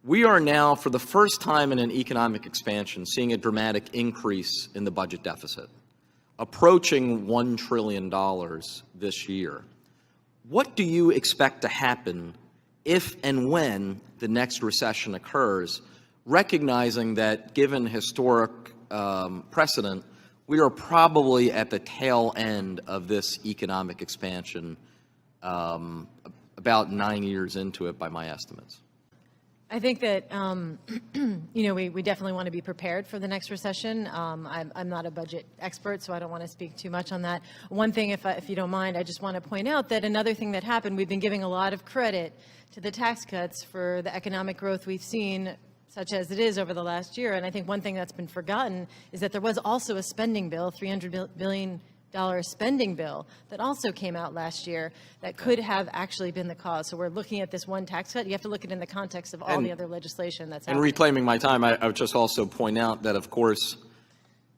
We are now, for the first time in an economic expansion, seeing a dramatic increase in the budget deficit, approaching $1 trillion this year. What do you expect to happen if and when the next recession occurs, recognizing that, given historic precedent, we are probably at the tail end of this economic expansion, about 9 years into it by my estimates? I think that, we definitely want to be prepared for the next recession. I'm not a budget expert, so I don't want to speak too much on that. One thing, if you don't mind, I just want to point out that another thing that happened, we've been giving a lot of credit to the tax cuts for the economic growth we've seen, such as it is over the last year. And I think one thing that's been forgotten is that there was also a spending bill, $300 billion spending bill, that also came out last year that could have actually been the cause. So we're looking at this one tax cut. You have to look at it in the context of all the other legislation that's happening. And reclaiming my time, I would just also point out that, of course,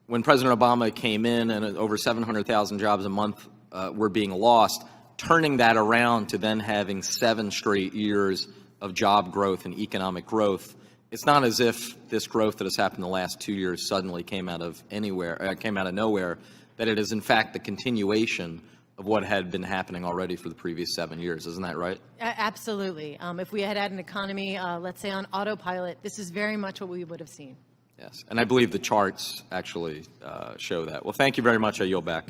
when President Obama came in and over 700,000 jobs a month were being lost, turning that around to then having 7 straight years of job growth and economic growth, it's not as if this growth that has happened the last 2 years suddenly came out of nowhere. That it is, in fact, the continuation of what had been happening already for the previous 7 years. Isn't that right? Absolutely. If we had an economy, let's say, on autopilot, this is very much what we would have seen. Yes, and I believe the charts actually show that. Well, thank you very much. I yield back.